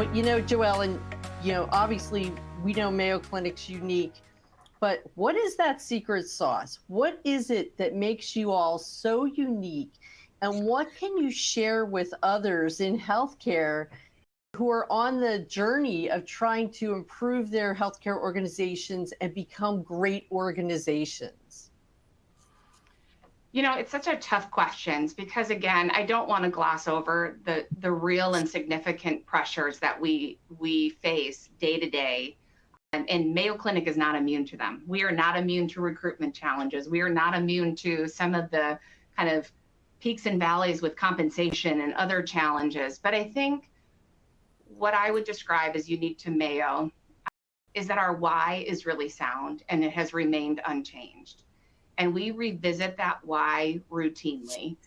But JoEllen, obviously we know Mayo Clinic's unique, but what is that secret sauce? What is it that makes you all so unique? And what can you share with others in healthcare who are on the journey of trying to improve their healthcare organizations and become great organizations? It's such a tough question because, again, I don't want to gloss over the real and significant pressures that we face day to day. And Mayo Clinic is not immune to them. We are not immune to recruitment challenges. We are not immune to some of the kind of peaks and valleys with compensation and other challenges. But I think what I would describe as unique to Mayo is that our why is really sound and it has remained unchanged. And we revisit that why routinely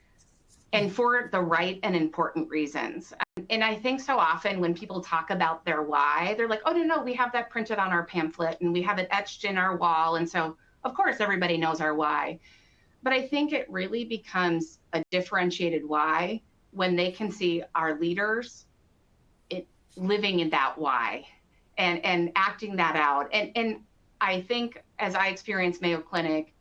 and for the right and important reasons. And I think so often when people talk about their why, they're like, oh, no, we have that printed on our pamphlet and we have it etched in our wall. And so, of course, everybody knows our why. But I think it really becomes a differentiated why when they can see our leaders living in that why and acting that out. And I think as I experience Mayo Clinic,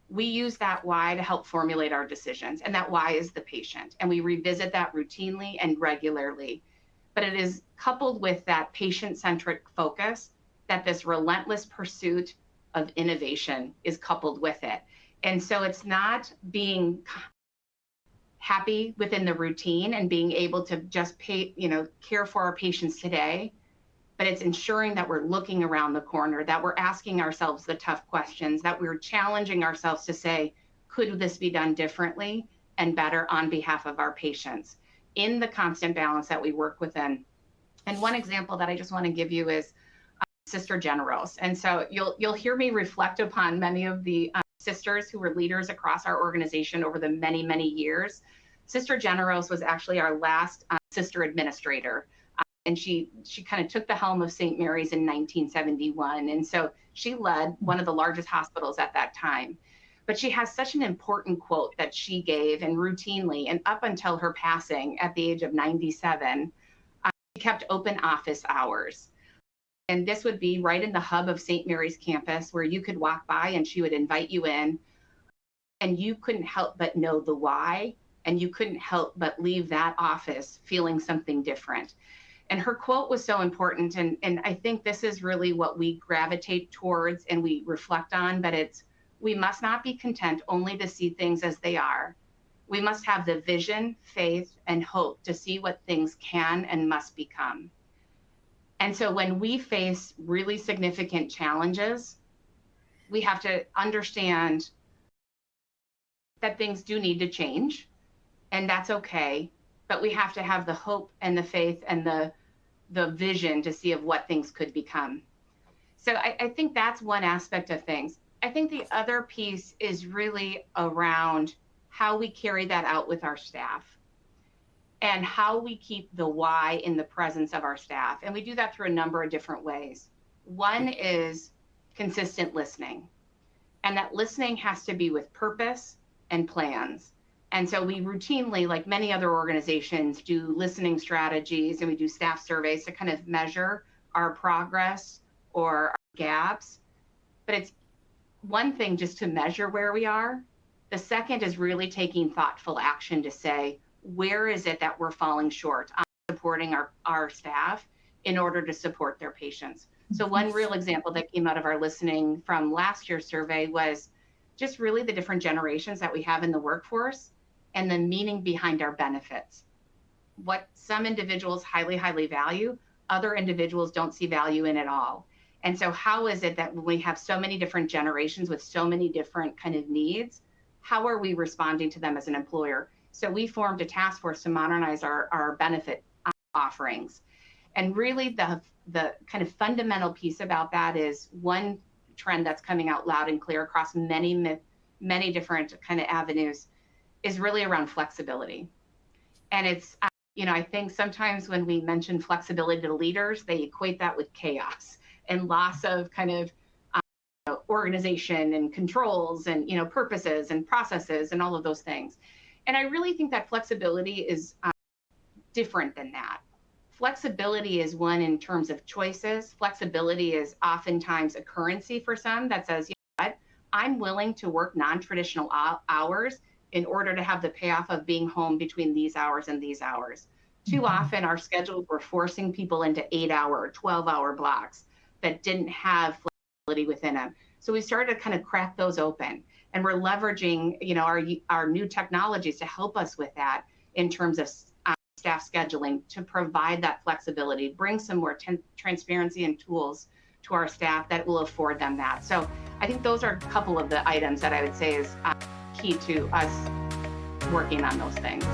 we use that why to help formulate our decisions. And that why is the patient. And we revisit that routinely and regularly. But it is coupled with that patient-centric focus that this relentless pursuit of innovation is coupled with it. And so it's not being happy within the routine and being able to just care for our patients today, but it's ensuring that we're looking around the corner, that we're asking ourselves the tough questions, that we're challenging ourselves to say, could this be done differently and better on behalf of our patients in the constant balance that we work within. And one example that I just want to give you is Sister Generos. And so you'll hear me reflect upon many of the sisters who were leaders across our organization over the many, many years. Sister Generos was actually our last sister administrator. And she kind of took the helm of St. Mary's in 1971. And so she led one of the largest hospitals at that time. But she has such an important quote that she gave and routinely, and up until her passing at the age of 97, she kept open office hours. And this would be right in the hub of St. Mary's campus where you could walk by and she would invite you in and you couldn't help but know the why, and you couldn't help but leave that office feeling something different. And her quote was so important. And I think this is really what we gravitate towards and we reflect on, but it's, we must not be content only to see things as they are. We must have the vision, faith, and hope to see what things can and must become. And so when we face really significant challenges, we have to understand that things do need to change, and that's okay. But we have to have the hope and the faith and the vision to see of what things could become. So I think that's one aspect of things. I think the other piece is really around how we carry that out with our staff and how we keep the why in the presence of our staff. And we do that through a number of different ways. One is consistent listening. And that listening has to be with purpose and plans. And so we routinely, like many other organizations, do listening strategies and we do staff surveys to kind of measure our progress or our gaps. But it's one thing just to measure where we are. The second is really taking thoughtful action to say, where is it that we're falling short on supporting our staff in order to support their patients? So one real example that came out of our listening from last year's survey was just really the different generations that we have in the workforce and the meaning behind our benefits. What some individuals highly, highly value, other individuals don't see value in at all. And so how is it that when we have so many different generations with so many different kind of needs, how are we responding to them as an employer? So we formed a task force to modernize our benefit offerings. And really the kind of fundamental piece about that is one trend that's coming out loud and clear across many, many different kind of avenues is really around flexibility. And it's, I think sometimes when we mention flexibility to leaders, they equate that with chaos and loss of kind of organization and controls and, purposes and processes and all of those things. And I really think that flexibility is different than that. Flexibility is one in terms of choices. Flexibility is oftentimes a currency for some that says, you know what, I'm willing to work non-traditional hours in order to have the payoff of being home between these hours and these hours. Too often our schedules were forcing people into 8-hour or 12-hour blocks that didn't have flexibility within them. So we started to kind of crack those open, and we're leveraging, you know, our new technologies to help us with that in terms of staff scheduling, to provide that flexibility, bring some more transparency and tools to our staff that will afford them that. So I think those are a couple of the items that I would say is key to us working on those things.